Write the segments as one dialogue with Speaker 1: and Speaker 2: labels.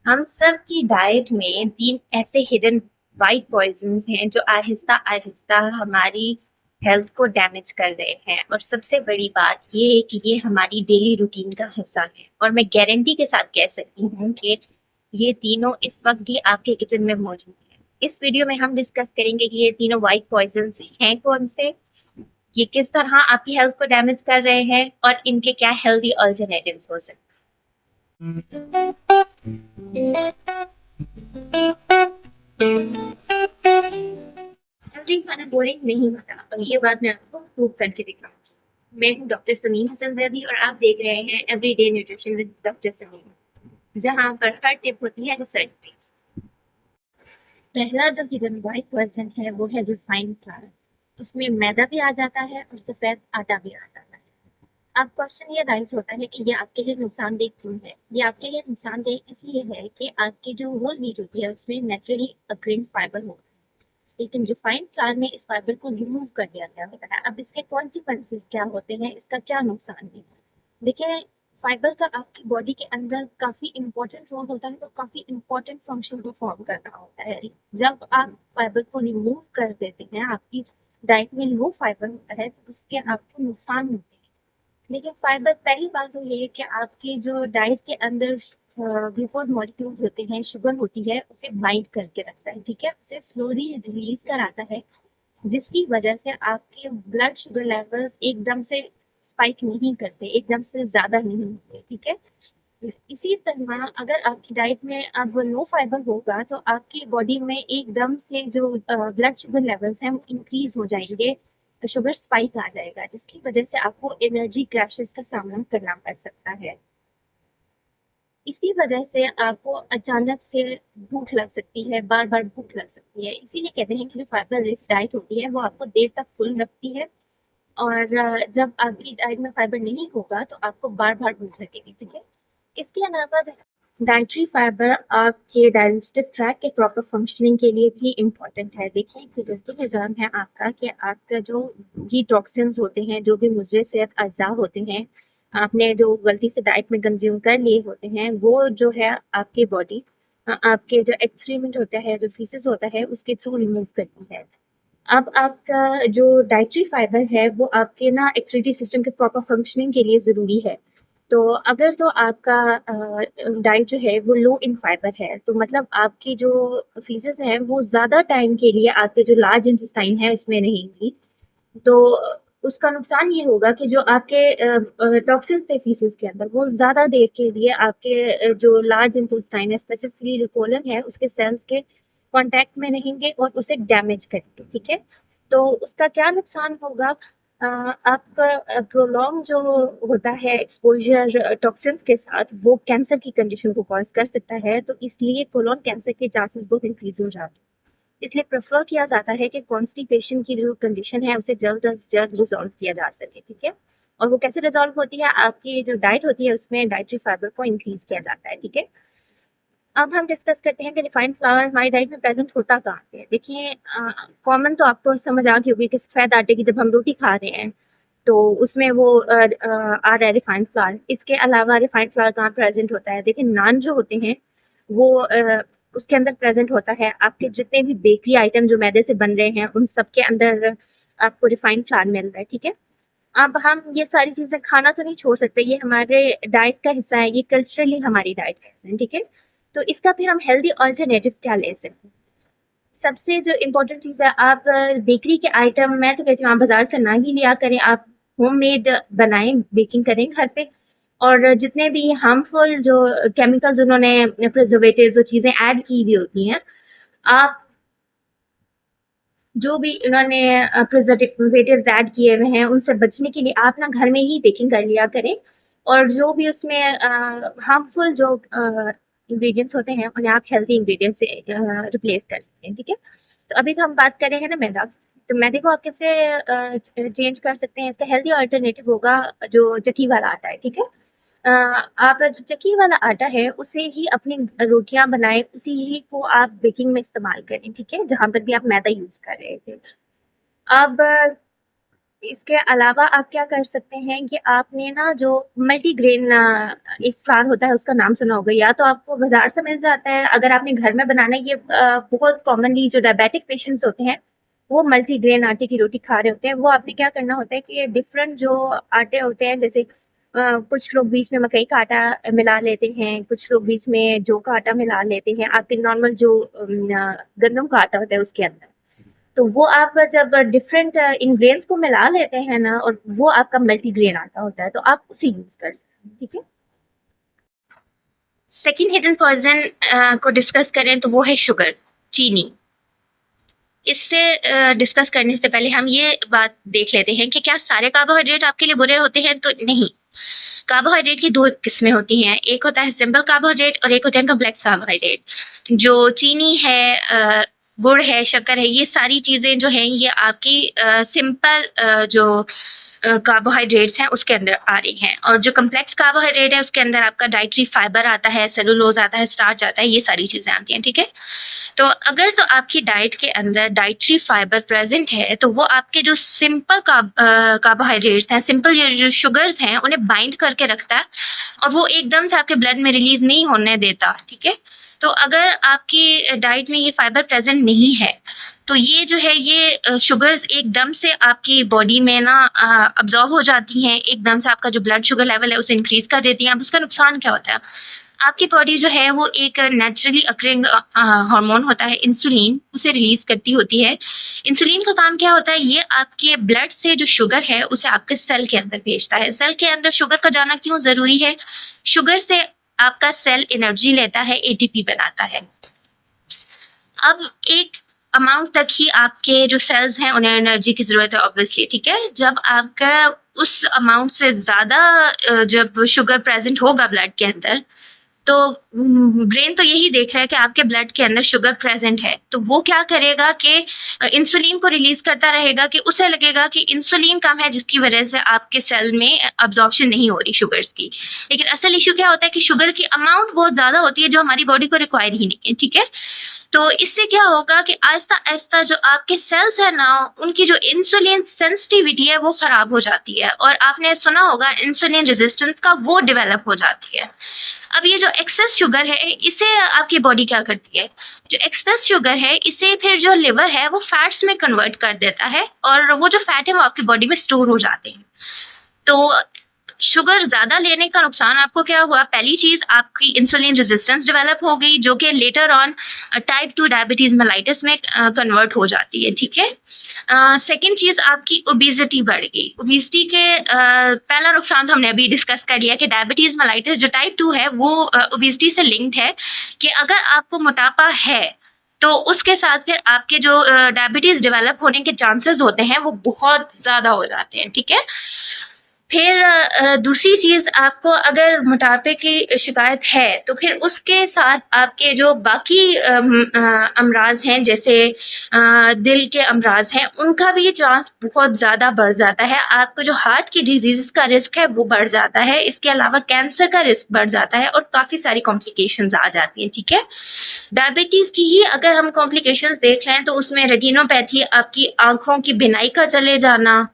Speaker 1: हम सब की डाइट में 3 ऐसे हिडन वाइट पॉइजन्स हैं जो आहिस्ता-आहिस्ता हमारी हेल्थ को डैमेज कर रहे हैं और सबसे बड़ी बात ये है कि ये हमारी डेली रूटीन का हिस्सा है और मैं गारंटी के साथ कह सकती हूँ कि ये तीनों इस वक्त भी आपके किचन में मौजूद हैं। इस वीडियो में हम डिस्कस करेंगे कि ये तीनों वाइट पॉइजन्स हैं कौन से, ये किस तरह आपकी हेल्थ को डैमेज कर रहे हैं और इनके क्या हेल्दी अल्टरनेटिव्स हो सकते हैं। हेल्दी खाना बोरिंग नहीं होता और ये बात मैं आपको प्रूव करके दिखाऊंगी। मैं हूँ डॉक्टर समीम हसन जैदी और आप देख रहे हैं everyday nutrition with doctor Sameem, जहाँ पर हर टिप होती है रिसर्च बेस्ड। पहला जो हिडन वाइट पर्सन है वो है रिफाइंड फ्लावर। इसमें मैदा भी आ जाता है और सफेद आटा भी आ जाता है। अब क्वेश्चन ये राइज होता है कि ये आपके लिए नुकसानदेह क्यों है। ये आपके लिए नुकसानदेह इसलिए है कि आपकी जो होल व्हीट होती है उसमें नेचुरली अग्रेन फाइबर होता है, लेकिन रिफाइंड फ्लावर में इस फाइबर को रिमूव कर दिया गया होता है। अब इसके कॉन्सिक्वेंसेस क्या होते हैं, इसका क्या नुकसान है। देखिए, फाइबर का आपकी बॉडी के अंदर काफ़ी इम्पोर्टेंट रोल होता है और काफ़ी इम्पोर्टेंट फंक्शन परफॉर्म कर रहा होता है। जब आप फाइबर को रिमूव कर देते हैं, आपकी डाइट में लो फाइबर होता है, तो उसके आपको नुकसान होते हैं। लेकिन फाइबर, पहली बात तो ये है कि आपकी जो डाइट के अंदर ग्लूकोज मॉलिक्यूल्स होते हैं, शुगर होती है, उसे बाइंड करके रखता है, ठीक है, उसे स्लोली रिलीज कराता है, जिसकी वजह से आपके ब्लड शुगर लेवल्स एकदम से स्पाइक नहीं करते, एकदम से ज्यादा नहीं होते, ठीक है। इसी तरह अगर आपकी डाइट में अब लो फाइबर होगा तो आपकी बॉडी में एकदम से जो ब्लड शुगर लेवल्स हैं वो इंक्रीज हो जाएंगे, शुगर स्पाइक आ जाएगा, जिसकी वजह से आपको एनर्जी क्रैशेस का सामना करना पड़ सकता है। इसी वजह से आपको अचानक से भूख लग सकती है, बार बार भूख लग सकती है। इसीलिए कहते हैं कि जो फाइबर रिच डाइट होती है वो आपको देर तक फुल रखती है और जब आपकी डाइट में फाइबर नहीं होगा तो आपको बार बार भूख लगेगी, ठीक है। इसके अलावा डाइटरी फाइबर आपके डाइजेस्टिव ट्रैक के प्रॉपर फंक्शनिंग के लिए भी इम्पॉर्टेंट है। देखिए, कुदरती निज़ाम है आपका कि आपका जो ये टॉक्सिन्स होते हैं, जो भी मुज़र सेहत अज़ा होते हैं, आपने जो गलती से डाइट में कंज्यूम कर लिए होते हैं, वो जो है आपकी बॉडी आपके जो एक्सक्रीमेंट होता है, जो फीसेस होता है, उसके थ्रू रिमूव करती है। अब आपका जो डाइटरी फाइबर है वो आपके ना एक्सक्रीटरी सिस्टम के प्रॉपर फंक्शनिंग के लिए ज़रूरी है। तो अगर तो आपका डाइट जो है वो लो इन फाइबर है, तो मतलब आपकी जो फीसेस हैं वो ज़्यादा टाइम के लिए आपके जो लार्ज इंटेस्टाइन है उसमें रहेंगी। तो उसका नुकसान ये होगा कि जो आपके टॉक्सिन्स थे फीसेस के अंदर, वो ज़्यादा देर के लिए आपके जो लार्ज इंटेस्टाइन है, स्पेसिफिकली जो कोलन है, उसके सेल्स के कांटेक्ट में रहेंगे और उसे डैमेज करेंगे, ठीक है। तो उसका क्या नुकसान होगा, आपका प्रोलॉन्ग जो होता है एक्सपोजर टॉक्सिन्स के साथ, वो कैंसर की कंडीशन को कॉज कर सकता है। तो इसलिए कोलोन कैंसर के चांसेस बहुत इंक्रीज हो जाते हैं। इसलिए प्रेफर किया जाता है कि कॉन्स्टिपेशन की जो कंडीशन है उसे जल्द अज जल्द रिजॉल्व किया जा सके, ठीक है। और वो कैसे रिजॉल्व होती है, आपकी जो डाइट होती है उसमें डाइटरी फाइबर को इंक्रीज किया जाता है, ठीक है। अब हम डिस्कस करते हैं कि रिफाइंड फ्लावर हमारी डाइट में प्रेजेंट होता कहाँ पे है। देखिए, कॉमन तो आपको समझ आ गई होगी कि सफ़ेद आटे की जब हम रोटी खा रहे हैं तो उसमें वो आ रहा है रिफाइंड फ्लावर। इसके अलावा रिफाइंड फ्लावर कहाँ प्रेजेंट होता है, देखिए नान जो होते हैं वो उसके अंदर प्रेजेंट होता है। आपके जितने भी बेकरी आइटम जो मैदे से बन रहे हैं उन सब के अंदर आपको रिफाइंड फ्लावर मिल रहा है, ठीक है। अब हम ये सारी चीज़ें खाना तो नहीं छोड़ सकते, ये हमारे डाइट का हिस्सा है, ये कल्चरली हमारी डाइट का हिस्सा है, ठीक है। तो इसका फिर हम हेल्दी अल्टरनेटिव क्या ले सकते हैं। सबसे जो इम्पोर्टेंट चीज़ है, आप बेकरी के आइटम, मैं तो कहती हूँ आप बाज़ार से ना ही लिया करें, आप होममेड बनाएँ, बेकिंग करें घर पे। और जितने भी हार्मफुल जो केमिकल्स उन्होंने प्रिजर्वेटिव्स जो चीज़ें ऐड की हुई होती हैं, आप जो भी इन्होंने प्रिजर्वेटिव्स ऐड किए हुए हैं उनसे बचने के लिए आप ना घर में ही बेकिंग कर लिया करें। और जो भी उसमें हार्मफुल जो इंग्रेडिएंट्स होते हैं उन्हें आप हेल्दी इंग्रेडिएंट्स से रिप्लेस कर सकते हैं, ठीक है। तो अभी तो हम बात कर रहे हैं ना मैदा, तो मैदे को आप कैसे चेंज कर सकते हैं। इसका हेल्दी अल्टरनेटिव होगा जो चक्की वाला आटा है, ठीक है। आप जो चक्की वाला आटा है उसे ही अपनी रोटियां बनाएं, उसी ही को आप बेकिंग में इस्तेमाल करें, ठीक है, जहां पर भी आप मैदा यूज कर रहे थे। अब इसके अलावा आप क्या कर सकते हैं कि आपने ना जो मल्टीग्रेन एक फ्लावर होता है उसका नाम सुना होगा, या तो आपको बाजार से मिल जाता है, अगर आपने घर में बनाना है, ये बहुत कॉमनली जो डायबिटिक पेशेंट्स होते हैं वो मल्टीग्रेन आटे की रोटी खा रहे होते हैं। वो आपने क्या करना होता है कि डिफरेंट जो आटे होते हैं, जैसे कुछ लोग बीच में मकई का आटा मिला लेते हैं, कुछ लोग बीच में जौ का आटा मिला लेते हैं, आपके नॉर्मल जो गंदम का आटा होता है उसके अंदर। तो वो आप जब डिफरेंट इंग्रेडिएंट्स को मिला लेते हैं ना, और वो आपका मल्टीग्रेन आटा होता है, तो आप उसे यूज कर सकते हैं। ठीक है। सेकेंड हिडन पॉइजन को डिस्कस करें तो वो है शुगर, चीनी। इससे डिस्कस करने से पहले हम ये बात देख लेते हैं कि क्या सारे कार्बोहाइड्रेट आपके लिए बुरे होते हैं? तो नहीं। कार्बोहाइड्रेट की दो किस्में होती हैं, एक होता है सिंपल कार्बोहाइड्रेट और एक होता है कॉम्प्लेक्स कार्बोहाइड्रेट। जो चीनी है, गुड़ है, शक्कर है, ये सारी चीज़ें जो हैं ये आपकी सिंपल जो कार्बोहाइड्रेट्स हैं उसके अंदर आ रही हैं, और जो कम्प्लेक्स कार्बोहाइड्रेट है उसके अंदर आपका डाइटरी फाइबर आता है, सेलुलोज आता है, स्टार्च आता है, ये सारी चीज़ें आती हैं। ठीक है। तो अगर तो आपकी डाइट के अंदर डाइटरी फाइबर प्रेजेंट है तो वो आपके जो सिंपल कार्बोहाइड्रेट्स हैं, सिंपल जो शुगर्स हैं, उन्हें बाइंड करके रखता है और वो एकदम से आपके ब्लड में रिलीज नहीं होने देता। ठीक है। तो अगर आपकी डाइट में ये फाइबर प्रेजेंट नहीं है तो ये जो है ये शुगर्स एकदम से आपकी बॉडी में ना अब्जॉर्ब हो जाती हैं, एकदम से आपका जो ब्लड शुगर लेवल है उसे इंक्रीज कर देती हैं। अब उसका नुकसान क्या होता है? आपकी बॉडी जो है वो एक नेचुरली अकरिंग हार्मोन होता है इंसुलिन, उसे रिलीज करती होती है। इंसुलिन का काम क्या होता है? ये आपके ब्लड से जो शुगर है उसे आपके सेल के अंदर भेजता है। सेल के अंदर शुगर का जाना क्यों जरूरी है? शुगर से आपका सेल एनर्जी लेता है, एटीपी बनाता है। अब एक अमाउंट तक ही आपके जो सेल्स हैं उन्हें एनर्जी की जरूरत है ऑब्वियसली। ठीक है। जब आपका उस अमाउंट से ज्यादा जब शुगर प्रेजेंट होगा ब्लड के अंदर, तो ब्रेन तो यही देख रहा है कि आपके ब्लड के अंदर शुगर प्रेजेंट है, तो वो क्या करेगा कि इंसुलिन को रिलीज करता रहेगा कि उसे लगेगा कि इंसुलिन कम है जिसकी वजह से आपके सेल में अब्जॉर्प्शन नहीं हो रही शुगर्स की। लेकिन असल इशू क्या होता है कि शुगर की अमाउंट बहुत ज्यादा होती है जो हमारी बॉडी को रिक्वायर ही नहीं है। ठीक है। तो इससे क्या होगा कि आहिस्ता आहिस्ता जो आपके सेल्स है ना, उनकी जो इंसुलिन सेंसिटिविटी है वो खराब हो जाती है, और आपने सुना होगा इंसुलिन रेजिस्टेंस का, वो डेवलप हो जाती है। अब ये जो एक्सेस शुगर है इसे आपकी बॉडी क्या करती है? जो एक्सेस शुगर है इसे फिर जो लिवर है वो फैट्स में कन्वर्ट कर देता है, और वो जो फैट है वो आपकी बॉडी में स्टोर हो जाते हैं। तो शुगर ज्यादा लेने का नुकसान आपको क्या हुआ? पहली चीज, आपकी इंसुलिन रेजिस्टेंस डेवलप हो गई जो कि later on type 2 diabetes mellitus में कन्वर्ट हो जाती है। ठीक है। सेकेंड चीज, आपकी ओबेसिटी बढ़ गई। ओबेसिटी के पहला नुकसान तो हमने अभी डिस्कस कर लिया कि डायबिटीज मेलाइटिस जो टाइप 2 है वो ओबेसिटी से लिंक्ड है, कि अगर आपको मोटापा है तो उसके साथ फिर आपके जो डायबिटीज डेवलप होने के चांसेस होते हैं वो बहुत ज्यादा हो जाते हैं। ठीक है। फिर दूसरी चीज़, आपको अगर मोटापे की शिकायत है तो फिर उसके साथ आपके जो बाकी अमराज हैं, जैसे दिल के अमराज हैं, उनका भी चांस बहुत ज़्यादा बढ़ जाता है। आपको जो हार्ट की डिजीज़ का रिस्क है वो बढ़ जाता है। इसके अलावा कैंसर का रिस्क बढ़ जाता है और काफ़ी सारी कॉम्प्लिकेशंस आ जाती हैं। ठीक है। डायबिटीज़ की ही अगर हम कॉम्प्लिकेशंस देख लें तो उसमें रेटिनोपैथी, आपकी आँखों की बिनाई का चले जाना,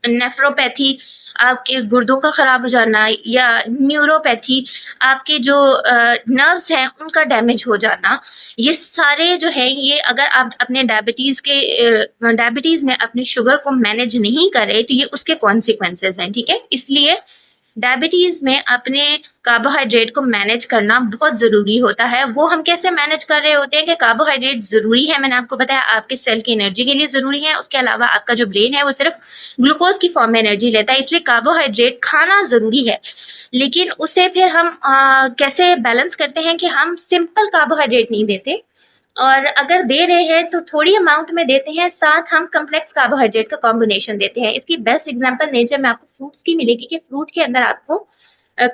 Speaker 1: नेफ्रोपैथी, आपके गुर्दों का खराब हो जाना, या न्यूरोपैथी, आपके जो नर्व्स हैं उनका डैमेज हो जाना, ये सारे जो है ये अगर आप अपने डायबिटीज़ में अपने शुगर को मैनेज नहीं करें तो ये उसके कॉन्सिक्वेंसेस हैं। ठीक है। इसलिए डायबिटीज़ में अपने कार्बोहाइड्रेट को मैनेज करना बहुत ज़रूरी होता है। वो हम कैसे मैनेज कर रहे होते हैं कि कार्बोहाइड्रेट ज़रूरी है, मैंने आपको बताया आपके सेल की एनर्जी के लिए ज़रूरी है। उसके अलावा आपका जो ब्रेन है वो सिर्फ ग्लूकोज की फॉर्म में एनर्जी लेता है, इसलिए कार्बोहाइड्रेट खाना ज़रूरी है। लेकिन उसे फिर हम कैसे बैलेंस करते हैं कि हम सिंपल कार्बोहाइड्रेट नहीं देते, और अगर दे रहे हैं तो थोड़ी अमाउंट में देते हैं, साथ हम कम्प्लेक्स कार्बोहाइड्रेट का कॉम्बिनेशन देते हैं। इसकी बेस्ट एग्जांपल नेचर में आपको फ्रूट्स की मिलेगी कि फ्रूट के अंदर आपको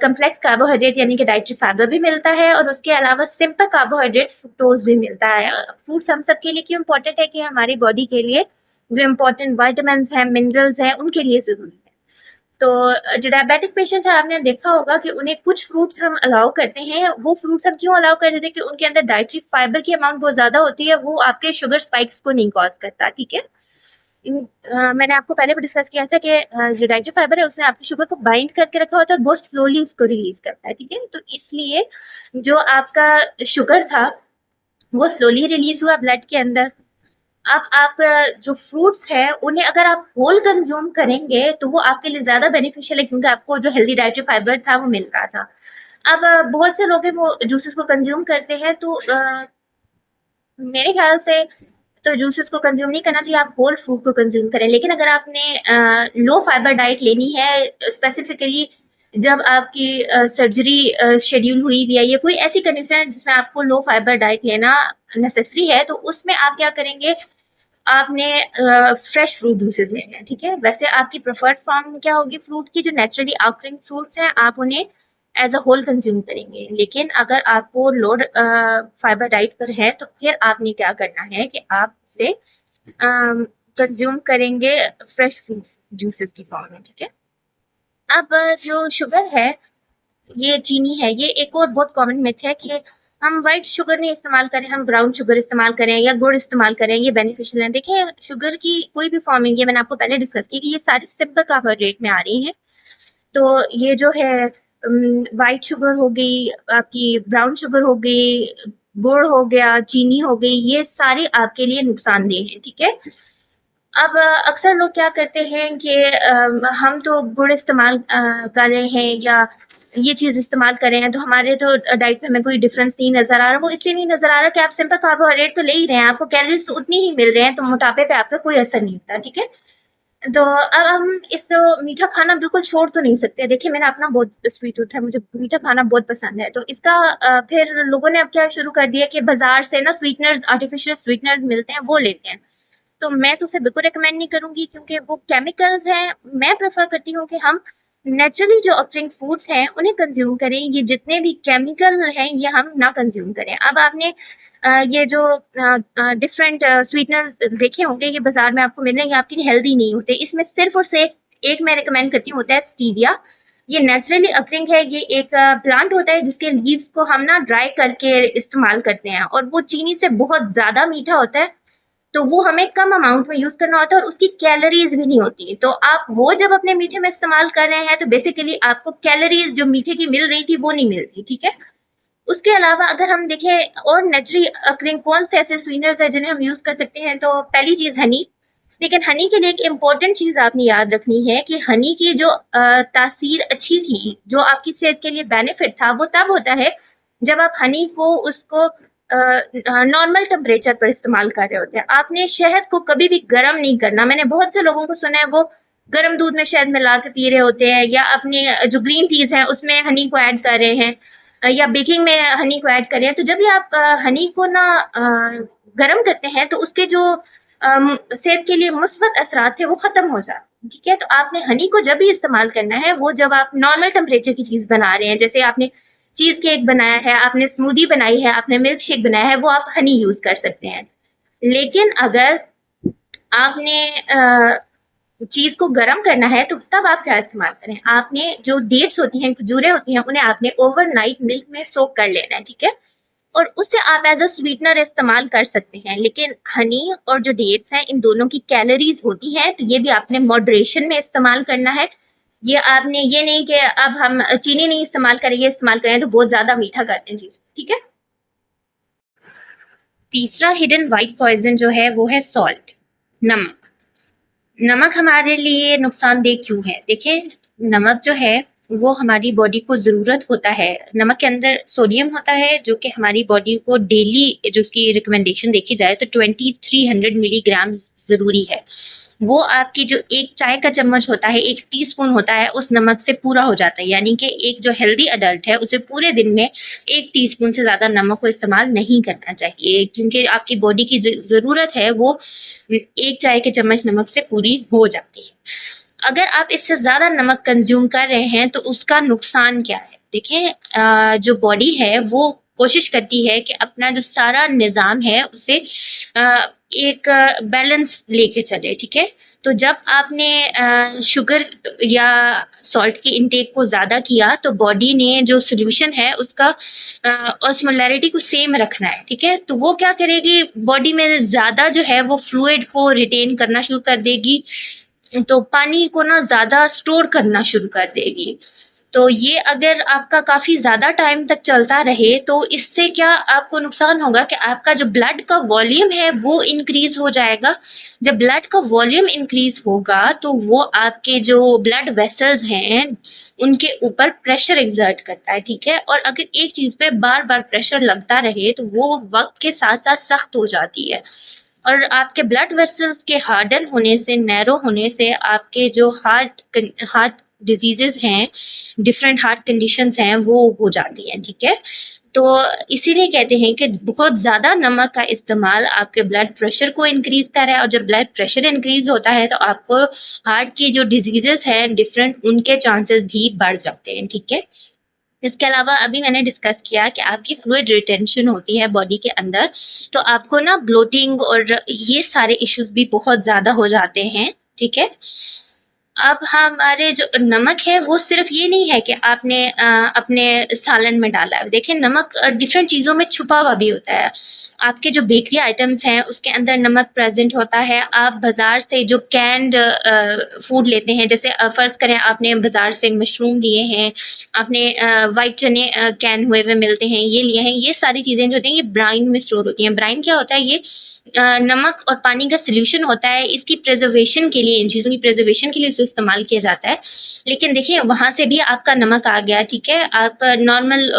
Speaker 1: कम्प्लेक्स कार्बोहाइड्रेट यानी कि डाइटरी फाइबर भी मिलता है, और उसके अलावा सिंपल कार्बोहाइड्रेट फ्रुक्टोज भी मिलता है। फ्रूट्स हम सब के लिए क्यों इम्पोर्टेंट है? कि हमारी बॉडी के लिए जो इम्पोर्टेंट वाइटामिन हैं, मिनरल्स हैं, उनके लिए ज़रूरी है। तो जो डायबिटिक पेशेंट है, आपने देखा होगा कि उन्हें कुछ फ्रूट्स हम अलाउ करते हैं। वो फ्रूट्स हम क्यों अलाउ कर देते हैं? कि उनके अंदर डाइटरी फाइबर की अमाउंट बहुत ज़्यादा होती है, वो आपके शुगर स्पाइक्स को नहीं कॉज करता। ठीक है। मैंने आपको पहले भी डिस्कस किया था कि जो डाइटरी फाइबर है उसने आपकी शुगर को बाइंड करके रखा होता है और बहुत स्लोली उसको रिलीज करता है, ठीक है। तो इसलिए जो आपका शुगर था वो स्लोली रिलीज हुआ ब्लड के अंदर। अब आप जो फ्रूट्स है उन्हें अगर आप होल कंज्यूम करेंगे तो वो आपके लिए ज्यादा बेनिफिशियल है, क्योंकि आपको जो हेल्दी डाइटरी फाइबर था वो मिल रहा था। अब बहुत से लोग हैं वो जूसेस को कंज्यूम करते हैं, तो मेरे ख्याल से तो जूसेस को कंज्यूम नहीं करना चाहिए, आप होल फ्रूट को कंज्यूम करें। लेकिन अगर आपने लो फाइबर डाइट लेनी है, स्पेसिफिकली जब आपकी सर्जरी शेड्यूल हुई हुई है या कोई ऐसी कंडीशन है जिसमें आपको लो फाइबर डाइट लेना नेसेसरी है, तो उसमें आप क्या करेंगे, आपने फ्रेश फ्रूट जूसेस लेने हैं, ठीक है। वैसे आपकी प्रेफर्ड फॉर्म क्या होगी फ्रूट की, जो नेचुरली ऑकरिंग फ्रूट्स हैं आप उन्हें एज अ होल कंज्यूम करेंगे। लेकिन अगर आपको लोड फाइबर डाइट पर है तो फिर आपने क्या करना है कि आप उसे कंज्यूम करेंगे फ्रेश फ्रूट्स जूसेस की फॉर्म में, ठीक है। अब जो शुगर है, ये चीनी है, ये एक और बहुत कॉमन मिथ है कि हम व्हाइट शुगर नहीं इस्तेमाल करें, हम ब्राउन शुगर इस्तेमाल करें या गुड़ इस्तेमाल करें, ये बेनिफिशियल है। देखिए शुगर की कोई भी फॉर्मिंग है, मैंने आपको पहले डिस्कस की कि ये सारी सिंपल कार्बोहाइड्रेट में आ रही हैं। तो ये जो है व्हाइट शुगर हो गई, आपकी ब्राउन शुगर हो गई, गुड़ हो गया, चीनी हो गई, ये सारे आपके लिए नुकसानदेह हैं, ठीक है। अब अक्सर लोग क्या करते हैं कि हम तो गुड़ इस्तेमाल कर रहे हैं या ये चीज़ इस्तेमाल कर रहे हैं तो हमारे तो डाइट में हमें कोई डिफरेंस नहीं नज़र आ रहा। वो इसलिए नहीं नज़र आ रहा कि आप सिंपल कार्बोहाइड्रेट तो ले ही रहे हैं, आपको कैलोरीज तो उतनी ही मिल रहे हैं, तो मोटापे पे आपका कोई असर नहीं होता, ठीक है। तो अब हम इस मीठा खाना बिल्कुल छोड़ तो नहीं सकते। देखिए मेरा अपना बहुत स्वीट टूथ है, मुझे मीठा खाना बहुत पसंद है। तो इसका फिर लोगों ने अब क्या शुरू कर दिया कि बाजार से ना स्वीटनर्स, आर्टिफिशियल स्वीटनर्स मिलते हैं, वो लेते हैं। तो मैं तो उसे बिल्कुल रिकमेंड नहीं करूंगी क्योंकि वो केमिकल्स हैं। मैं प्रेफर करती हूँ कि हम नेचुरली जो ऑकरिंग फूड्स हैं उन्हें कंज्यूम करें। ये जितने भी केमिकल हैं ये हम ना कंज्यूम करें। अब आपने ये जो डिफरेंट स्वीटनर्स देखे होंगे, ये बाजार में आपको मिल रहे हैं, ये आपके लिए हेल्दी नहीं होते। इसमें सिर्फ और सिर्फ एक मैं रिकमेंड करती हूँ, होता है स्टीविया। ये नेचुरली अकरिंग है, ये एक प्लांट होता है जिसके लीव्स को हम ना ड्राई करके इस्तेमाल करते हैं और वो चीनी से बहुत ज्यादा मीठा होता है, तो वो हमें कम अमाउंट में यूज करना होता है और उसकी कैलोरीज भी नहीं होती। तो आप वो जब अपने मीठे में इस्तेमाल कर रहे हैं तो बेसिकली आपको कैलोरीज जो मीठे की मिल रही थी वो नहीं मिल रही, ठीक है। उसके अलावा अगर हम देखें और नेचुरली अकरिंग कौन से ऐसे स्वीटनर्स हैं जिन्हें हम यूज कर सकते हैं, तो पहली चीज हनी। लेकिन हनी के लिए एक इम्पॉर्टेंट चीज आपने याद रखनी है कि हनी की जो तासीर अच्छी थी, जो आपकी सेहत के लिए बेनिफिट था, वो तब होता है जब आप हनी को उसको नॉर्मल टेम्परेचर पर इस्तेमाल कर रहे होते हैं। आपने शहद को कभी भी गर्म नहीं करना। मैंने बहुत से लोगों को सुना है वो गर्म दूध में शहद मिला के पी रहे होते हैं, या अपने जो ग्रीन टीज हैं उसमें हनी को ऐड कर रहे हैं, या बेकिंग में हनी को ऐड कर रहे हैं। तो जब भी आप हनी को ना गर्म करते हैं तो उसके जो सेहत के लिए मुस्बत असरात थे वो खत्म हो जाते हैं, ठीक है। तो आपने हनी को जब भी इस्तेमाल करना है वो जब आप नॉर्मल टेम्परेचर की चीज बना रहे हैं, जैसे आपने चीज केक बनाया है, आपने स्मूदी बनाई है, आपने मिल्क शेक बनाया है, वो आप हनी यूज कर सकते हैं। लेकिन अगर आपने चीज को गर्म करना है तो तब आप क्या इस्तेमाल करें, आपने जो डेट्स होती हैं, खजूरें होती हैं, उन्हें आपने ओवरनाइट मिल्क में सोक कर लेना है, ठीक है। और उससे आप एज अ स्वीटनर इस्तेमाल कर सकते हैं। लेकिन हनी और जो डेट्स हैं इन दोनों की कैलोरीज होती हैं, तो ये भी आपने मॉडरेशन में इस्तेमाल करना है। ये आपने ये नहीं कि अब हम चीनी नहीं इस्तेमाल करेंगे, इस्तेमाल करें तो बहुत ज्यादा मीठा करते हैं चीज, ठीक है। तीसरा हिडन व्हाइट पॉइजन जो है वो है सॉल्ट, नमक। नमक हमारे लिए नुकसानदेह क्यों है? देखिए नमक जो है वो हमारी बॉडी को ज़रूरत होता है, नमक के अंदर सोडियम होता है जो कि हमारी बॉडी को डेली जो उसकी रिकमेंडेशन देखी जाए तो 2300 मिलीग्राम ज़रूरी है। वो आपकी जो एक चाय का चम्मच होता है, 1 टीस्पून होता है, उस नमक से पूरा हो जाता है। यानी कि एक जो हेल्दी अडल्ट है उसे पूरे दिन में 1 टीस्पून से ज़्यादा नमक को इस्तेमाल नहीं करना चाहिए, क्योंकि आपकी बॉडी की ज़रूरत है वो 1 चाय के चम्मच नमक से पूरी हो जाती है। अगर आप इससे ज़्यादा नमक कंज्यूम कर रहे हैं तो उसका नुकसान क्या है? देखिए जो बॉडी है वो कोशिश करती है कि अपना जो सारा निज़ाम है उसे एक बैलेंस लेके चले, ठीक है। तो जब आपने शुगर या सॉल्ट की इनटेक को ज़्यादा किया तो बॉडी ने जो सोल्यूशन है उसका ऑस्मोलैरिटी को सेम रखना है, ठीक है। तो वो क्या करेगी, बॉडी में ज़्यादा जो है वो फ्लूइड को रिटेन करना शुरू कर देगी, तो पानी को ना ज़्यादा स्टोर करना शुरू कर देगी। तो ये अगर आपका काफ़ी ज़्यादा टाइम तक चलता रहे तो इससे क्या आपको नुकसान होगा कि आपका जो ब्लड का वॉल्यूम है वो इंक्रीज हो जाएगा। जब ब्लड का वॉल्यूम इंक्रीज होगा तो वो आपके जो ब्लड वेसल्स हैं उनके ऊपर प्रेशर एक्सर्ट करता है, ठीक है। और अगर एक चीज़ पे बार बार प्रेशर लगता रहे तो वो वक्त के साथ साथ सख्त हो जाती है, और आपके ब्लड वेसल्स के हार्डन होने से, नैरो होने से आपके जो हार्ट डिजीजेस हैं, डिफरेंट हार्ट कंडीशंस हैं, वो हो जाती हैं, ठीक है। तो इसीलिए कहते हैं कि बहुत ज़्यादा नमक का इस्तेमाल आपके ब्लड प्रेशर को इंक्रीज कर रहा है, और जब ब्लड प्रेशर इंक्रीज होता है तो आपको हार्ट की जो डिजीजेस हैं डिफरेंट, उनके चांसेस भी बढ़ जाते हैं, ठीक है। इसके अलावा अभी मैंने डिस्कस किया कि आपकी फ्लूइड रिटेंशन होती है बॉडी के अंदर, तो आपको ना ब्लोटिंग और ये सारे इश्यूज भी बहुत ज़्यादा हो जाते हैं, ठीक है। अब हमारे जो नमक है वो सिर्फ ये नहीं है कि आपने अपने सालन में डाला है। देखिए नमक डिफरेंट चीज़ों में छुपा हुआ भी होता है। आपके जो बेकरी आइटम्स हैं उसके अंदर नमक प्रेजेंट होता है। आप बाज़ार से जो कैंड फूड लेते हैं, जैसे फ़र्ज़ करें आपने बाज़ार से मशरूम लिए हैं, आपने वाइट चने कैन हुए हुए मिलते हैं, ये लिए हैं, ये सारी चीज़ें जो होती हैं ये ब्राइन में स्टोर होती हैं। ब्राइन क्या होता है, ये नमक और पानी का सॉल्यूशन होता है। इसकी प्रिजर्वेशन के लिए, इन चीज़ों की प्रिजर्वेशन के लिए इसे इस्तेमाल किया जाता है। लेकिन देखिए वहाँ से भी आपका नमक आ गया, ठीक है। आप नॉर्मल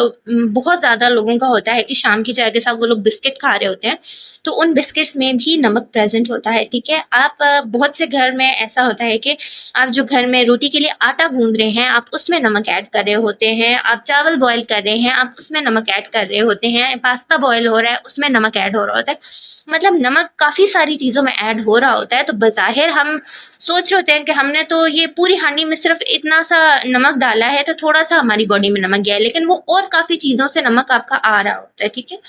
Speaker 1: बहुत ज़्यादा लोगों का होता है कि शाम की चाय के साथ वो लोग बिस्किट खा रहे होते हैं, तो उन बिस्किट्स में भी नमक प्रेजेंट होता है, ठीक है। आप बहुत से घर में ऐसा होता है कि आप जो घर में रोटी के लिए आटा गूंद रहे हैं आप उसमें नमक ऐड कर रहे होते हैं, आप चावल बॉयल कर रहे हैं आप उसमें नमक ऐड कर रहे होते हैं, पास्ता बॉयल हो रहा है उसमें नमक ऐड हो रहा होता है। मतलब नमक काफ़ी सारी चीज़ों में ऐड हो रहा होता है। तो बज़ाहिर हम सोच रहे होते हैं कि हमने तो ये पूरी हांडी में सिर्फ इतना सा नमक डाला है तो थोड़ा सा हमारी बॉडी में नमक गया है, लेकिन वो और काफ़ी चीज़ों से नमक आपका आ रहा होता है, ठीक है।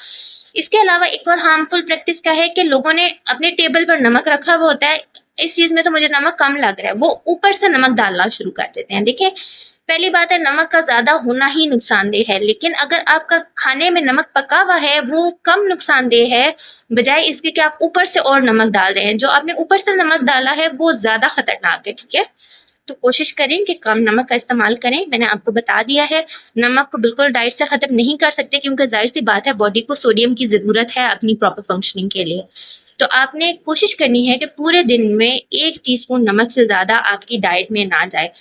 Speaker 1: इसके अलावा एक और हार्मफुल प्रैक्टिस क्या है कि लोगों ने अपने टेबल पर नमक रखा हुआ होता है, इस चीज़ में तो मुझे नमक कम लग रहा है, वो ऊपर से नमक डालना शुरू कर देते हैं। देखिए पहली बात है नमक का ज़्यादा होना ही नुकसानदेह है, लेकिन अगर आपका खाने में नमक पका हुआ है वो कम नुकसानदेह है, बजाय इसके कि आप ऊपर से और नमक डाल रहे हैं। जो आपने ऊपर से नमक डाला है वो ज़्यादा खतरनाक है, ठीक है। तो कोशिश करें कि कम नमक का इस्तेमाल करें। मैंने आपको बता दिया है, नमक को बिल्कुल डाइट से ख़त्म नहीं कर सकते क्योंकि ज़ाहिर सी बात है बॉडी को सोडियम की ज़रूरत है अपनी प्रॉपर फंक्शनिंग के लिए। तो आपने कोशिश करनी है कि पूरे दिन में 1 टीस्पून नमक से ज़्यादा आपकी डाइट में ना जाए।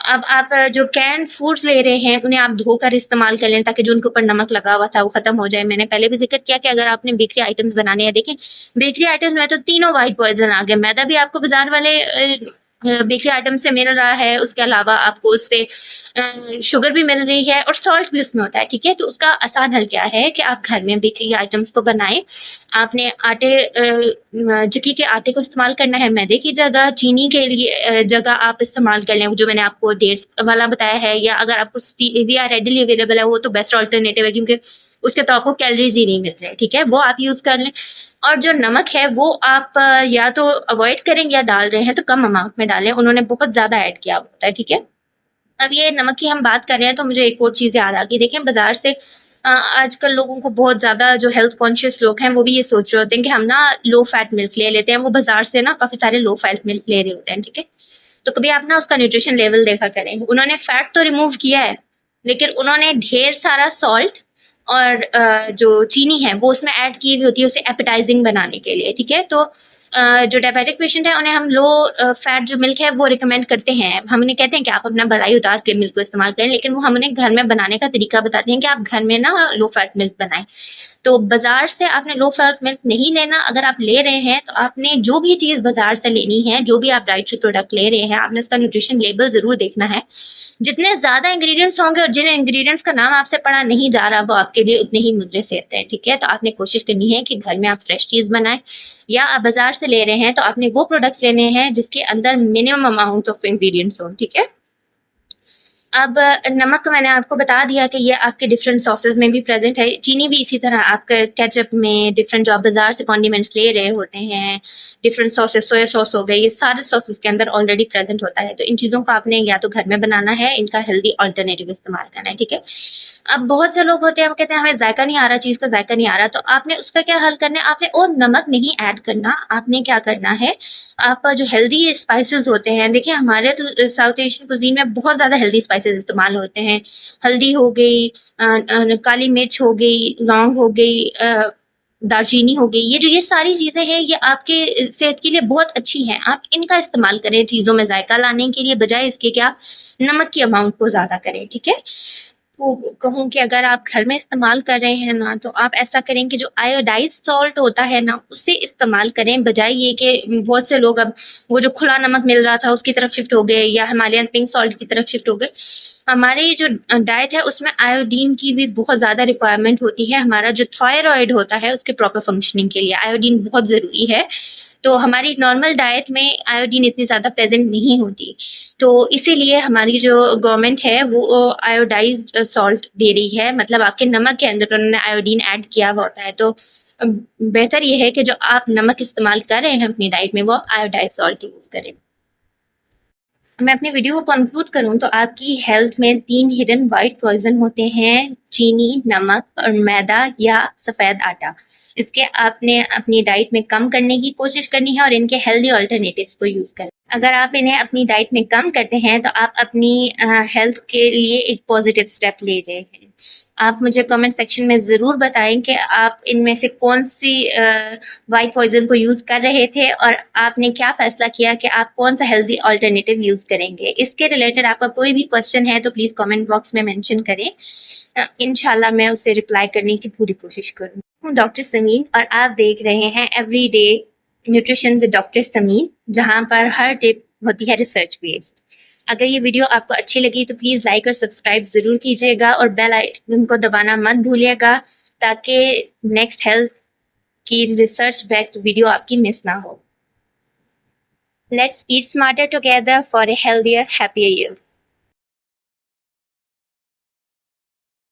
Speaker 1: अब आप जो कैन फूड्स ले रहे हैं उन्हें आप धोकर इस्तेमाल कर लें ताकि जो उनके ऊपर नमक लगा हुआ था वो ख़त्म हो जाए। मैंने पहले भी ज़िक्र किया कि अगर आपने बेकरी आइटम्स बनाने हैं, देखें बेकरी आइटम्स में तो तीनों वाइट पॉइज़न आ गए। मैदा भी आपको बाज़ार वाले बेकरी आइटम से मिल रहा है, उसके अलावा आपको उससे शुगर भी मिल रही है और सॉल्ट भी उसमें होता है, ठीक है। तो उसका आसान हल क्या है कि आप घर में बेकरी आइटम्स को बनाएं। आपने चिक्की के आटे को इस्तेमाल करना है, मैदे की जगह। चीनी के लिए जगह आप इस्तेमाल कर लें जो मैंने आपको डेट्स वाला बताया है, या अगर आपको स्टीविया रेडिली अवेलेबल है वो तो बेस्ट ऑल्टरनेटिव है क्योंकि उसके तो आपको कैलोरीज ही नहीं मिल रहे, ठीक है, वो आप यूज़ कर लें। और जो नमक है वो आप या तो अवॉइड करें या डाल रहे हैं तो कम अमाउंट में डालें, उन्होंने बहुत ज़्यादा ऐड किया होता है, ठीक है। अब ये नमक की हम बात कर रहे हैं तो मुझे एक और चीज़ याद आ गई। देखें बाज़ार से आजकल लोगों को बहुत ज़्यादा जो हेल्थ कॉन्शियस लोग हैं वो भी ये सोच रहे होते हैं कि हम ना लो फैट मिल्क ले लेते हैं। वो बाज़ार से ना काफ़ी सारे लो फैट मिल्क ले रहे होते हैं, ठीक है। तो कभी आप ना उसका न्यूट्रिशन लेवल देखा करें। उन्होंने फैट तो रिमूव किया है लेकिन उन्होंने ढेर सारा सॉल्ट और जो चीनी है वो उसमें ऐड की हुई होती है उसे एपेटाइजिंग बनाने के लिए, ठीक है। तो जो डायबिटिक पेशेंट है उन्हें हम लो फैट जो मिल्क है वो रिकमेंड करते हैं। हम उन्हें कहते हैं कि आप अपना भलाई उतार के मिल्क को इस्तेमाल करें, लेकिन वो हम उन्हें घर में बनाने का तरीका बताते हैं कि आप घर में ना लो फैट मिल्क बनाएं। तो बाजार से आपने लो फैट मिल्क नहीं लेना। अगर आप ले रहे हैं तो आपने जो भी चीज़ बाजार से लेनी है, जो भी आप डाइटरी प्रोडक्ट ले रहे हैं, आपने उसका न्यूट्रिशन लेबल ज़रूर देखना है। जितने ज़्यादा इंग्रेडिएंट्स होंगे और जिन इंग्रेडिएंट्स का नाम आपसे पढ़ा नहीं जा रहा वो आपके लिए उतने ही मुद्रे सेहत हैं, ठीक है। तो आपने कोशिश करनी है कि घर में आप फ्रेश चीज़ बनाएं, या आप बाजार से ले रहे हैं तो आपने वो प्रोडक्ट्स लेने हैं जिसके अंदर मिनिमम अमाउंट ऑफ इंग्रेडिएंट्स हों, ठीक है। अब नमक मैंने आपको बता दिया कि ये आपके डिफरेंट सॉसेस में भी प्रेजेंट है। चीनी भी इसी तरह आपके केचप में, डिफरेंट जो आप बाजार से कॉन्डिमेंट्स ले रहे होते हैं, डिफरेंट सॉसेस, सोया सॉस हो गई, ये सारे सॉसेस के अंदर ऑलरेडी प्रेजेंट होता है। तो इन चीज़ों को आपने या तो घर में बनाना है, इनका हेल्दी ऑल्टरनेटिव इस्तेमाल करना है, ठीक है। अब बहुत से लोग होते हैं, वो कहते हैं हमें जायका नहीं आ रहा, चीज़ का जायका नहीं आ रहा, तो आपने उसका क्या हल करना है, आपने और नमक नहीं ऐड करना। आपने क्या करना है, आप जो हेल्दी स्पाइसेस होते हैं, देखिए हमारे तो साउथ एशियन कुजीन में बहुत ज़्यादा हेल्दी स्पाइसेस इस्तेमाल होते हैं। हल्दी हो गई, काली मिर्च हो गई, लौंग हो गई, दालचीनी हो गई, ये सारी चीज़ें हैं, ये आपके सेहत के लिए बहुत अच्छी हैं। आप इनका इस्तेमाल करें चीज़ों में जायका लाने के लिए, बजाय इसके कि आप नमक की अमाउंट को ज़्यादा करें, ठीक है। वो कहूँ कि अगर आप घर में इस्तेमाल कर रहे हैं ना, तो आप ऐसा करें कि जो आयोडाइज़्ड सॉल्ट होता है ना, उसे इस्तेमाल करें, बजाय ये कि बहुत से लोग अब वो जो खुला नमक मिल रहा था उसकी तरफ शिफ्ट हो गए, या हिमालयन पिंक सॉल्ट की तरफ शिफ्ट हो गए। हमारे ये जो डाइट है उसमें आयोडीन की भी बहुत ज़्यादा रिक्वायरमेंट होती है। हमारा जो थायराइड होता है उसके प्रॉपर फंक्शनिंग के लिए आयोडीन बहुत ज़रूरी है। तो हमारी नॉर्मल डाइट में आयोडीन इतनी ज़्यादा प्रेजेंट नहीं होती, तो इसीलिए हमारी जो गवर्नमेंट है वो आयोडाइज्ड सॉल्ट दे रही है, मतलब आपके नमक के अंदर उन्होंने आयोडीन ऐड किया हुआ होता है। तो बेहतर ये है कि जो आप नमक इस्तेमाल कर रहे हैं अपनी डाइट में, वो आयोडाइज्ड सॉल्ट यूज़ करें। मैं अपनी वीडियो को कंक्लूड करूँ तो आपकी हेल्थ में 3 हिडन वाइट पॉइजन होते हैं: चीनी, नमक और मैदा या सफ़ेद आटा। इसके आपने अपनी डाइट में कम करने की कोशिश करनी है और इनके हेल्दी अल्टरनेटिव्स को यूज़ करें। अगर आप इन्हें अपनी डाइट में कम करते हैं तो आप अपनी हेल्थ के लिए एक पॉजिटिव स्टेप ले रहे हैं। आप मुझे कमेंट सेक्शन में ज़रूर बताएं कि आप इनमें से कौन सी वाइट पॉइजन को यूज़ कर रहे थे और आपने क्या फ़ैसला किया कि आप कौन सा हेल्दी अल्टरनेटिव यूज़ करेंगे। इसके रिलेटेड आपका कोई भी क्वेश्चन है तो प्लीज़ कमेंट बॉक्स में मेंशन करें। इंशाल्लाह मैं उसे रिप्लाई करने की पूरी कोशिश करूँ। हूँ डॉक्टर समीन और आप देख रहे हैं everyday nutrition with doctor Sameen, जहाँ पर हर टिप होती है रिसर्च बेस्ड। अगर ये वीडियो आपको अच्छी लगी तो प्लीज़ लाइक और सब्सक्राइब ज़रूर कीजिएगा और बेल आइकन को दबाना मत भूलिएगा, ताकि नेक्स्ट हेल्थ की रिसर्च बैक्ड वीडियो आपकी मिस ना हो। Let's eat smarter together for a healthier happier you.